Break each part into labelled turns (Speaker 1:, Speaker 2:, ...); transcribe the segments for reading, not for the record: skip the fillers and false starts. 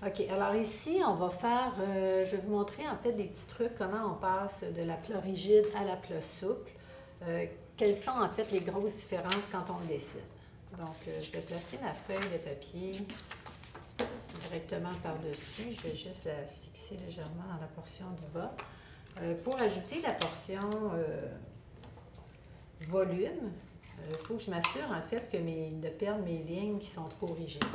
Speaker 1: OK, alors ici, on va faire, je vais vous montrer en fait des petits trucs, comment on passe de la plat rigide à la plat souple. Euh, Quelles sont en fait les grosses différences quand on le dessine. Donc, je vais placer ma feuille de papier directement par-dessus. Je vais juste la fixer légèrement dans la portion du bas. Pour ajouter la portion volume, il faut que je m'assure en fait de perdre mes lignes qui sont trop rigides.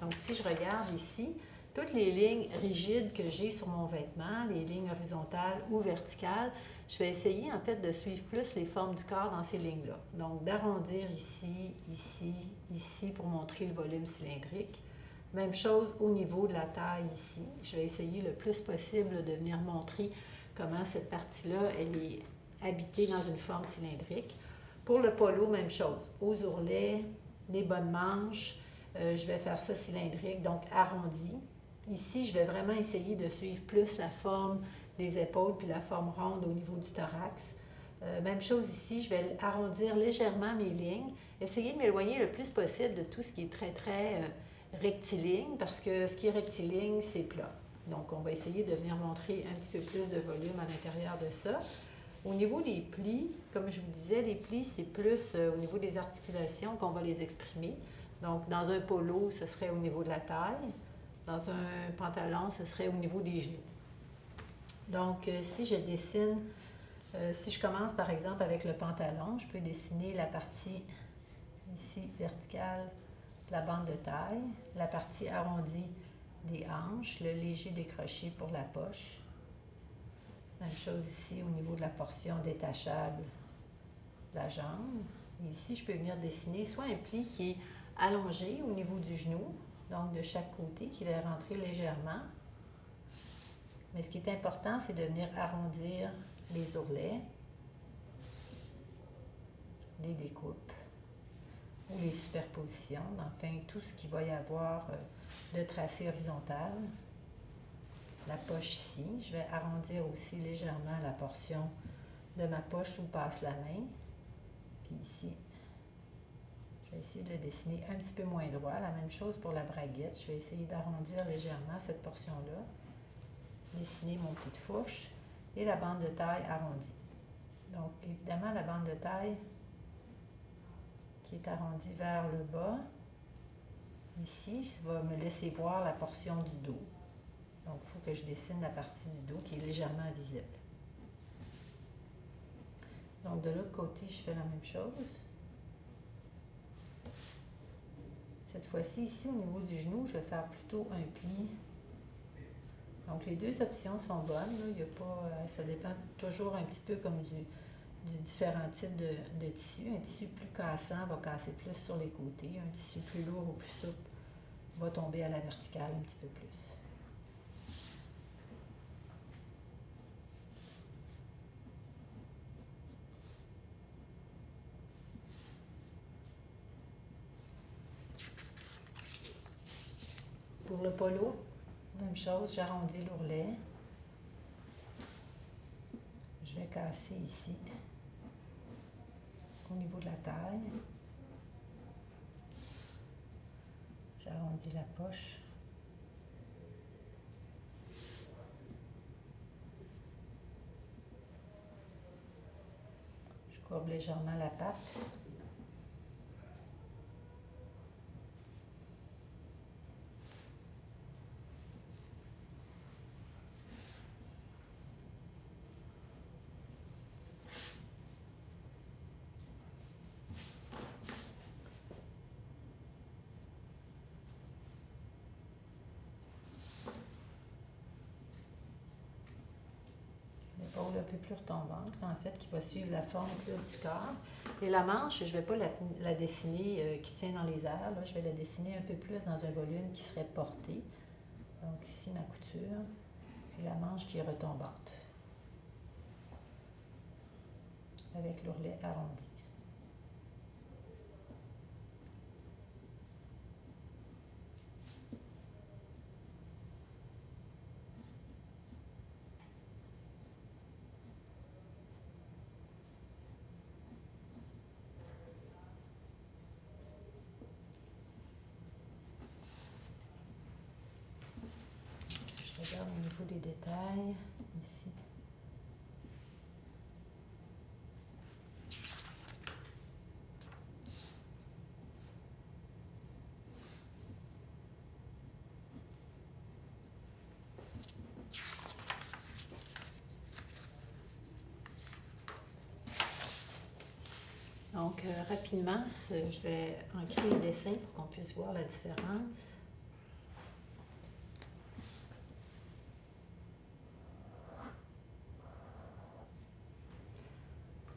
Speaker 1: Donc si je regarde ici, toutes les lignes rigides que j'ai sur mon vêtement, les lignes horizontales ou verticales, je vais essayer en fait de suivre plus les formes du corps dans ces lignes-là. Donc d'arrondir ici, ici, ici pour montrer le volume cylindrique. Même chose au niveau de la taille ici. Je vais essayer le plus possible de venir montrer comment cette partie-là, elle est habitée dans une forme cylindrique. Pour le polo, même chose. Aux ourlets, les bonnes manches, je vais faire ça cylindrique, donc arrondi. Ici, je vais vraiment essayer de suivre plus la forme des épaules puis la forme ronde au niveau du thorax. Même chose ici, je vais arrondir légèrement mes lignes, essayer de m'éloigner le plus possible de tout ce qui est très rectiligne, parce que ce qui est rectiligne, c'est plat. Donc, on va essayer de venir montrer un petit peu plus de volume à l'intérieur de ça. Au niveau des plis, comme je vous disais, les plis, c'est plus au niveau des articulations qu'on va les exprimer. Donc, dans un polo, ce serait au niveau de la taille. Dans un pantalon, ce serait au niveau des genoux. Donc, si je dessine, si je commence par exemple avec le pantalon, je peux dessiner la partie ici verticale de la bande de taille, la partie arrondie des hanches, le léger décroché pour la poche. Même chose ici au niveau de la portion détachable de la jambe. Et ici, je peux venir dessiner soit un pli qui est allongé au niveau du genou, donc de chaque côté, qui va rentrer légèrement. Mais ce qui est important, c'est de venir arrondir les ourlets, les découpes ou les superpositions, enfin tout ce qu'il va y avoir de tracé horizontal. La poche ici, je vais arrondir aussi légèrement la portion de ma poche où passe la main. Puis ici, je vais essayer de le dessiner un petit peu moins droit. La même chose pour la braguette. Je vais essayer d'arrondir légèrement cette portion-là. Dessiner mon pied de fourche et la bande de taille arrondie. Donc, évidemment, la bande de taille qui est arrondie vers le bas, ici, va me laisser voir la portion du dos. Donc, il faut que je dessine la partie du dos qui est légèrement visible. Donc, de l'autre côté, je fais la même chose. Cette fois-ci, ici, au niveau du genou, je vais faire plutôt un pli. Donc, les deux options sont bonnes. Là. Il y a pas, ça dépend toujours un petit peu comme du différents types de tissus. Un tissu plus cassant va casser plus sur les côtés. Un tissu plus lourd ou plus souple va tomber à la verticale un petit peu plus. Pour le polo, même chose, j'arrondis l'ourlet. Je vais casser ici, au niveau de la taille. J'arrondis la poche. Je courbe légèrement la patte. L'épaule un peu plus retombante, en fait, qui va suivre la forme plus du corps. Et la manche, je ne vais pas la dessiner qui tient dans les airs. Là. Je vais la dessiner un peu plus dans un volume qui serait porté. Donc ici, ma couture. Puis la manche qui est retombante. Avec l'ourlet arrondi. je regarde au niveau des détails, ici. Donc, rapidement, je vais ancrer le dessin pour qu'on puisse voir la différence.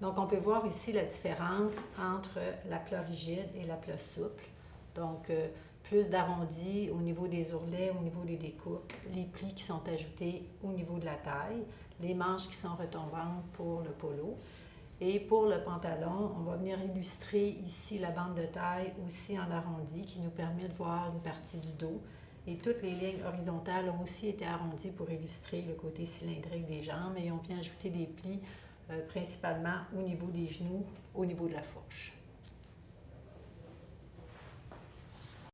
Speaker 1: Donc, on peut voir ici la différence entre l'aplat rigide et l'aplat souple. Donc, plus d'arrondi au niveau des ourlets, au niveau des découpes, les plis qui sont ajoutés au niveau de la taille, les manches qui sont retombantes pour le polo. Et pour le pantalon, on va venir illustrer ici la bande de taille aussi en arrondi qui nous permet de voir une partie du dos. Et toutes les lignes horizontales ont aussi été arrondies pour illustrer le côté cylindrique des jambes et on vient ajouter des plis principalement au niveau des genoux, au niveau de la fourche.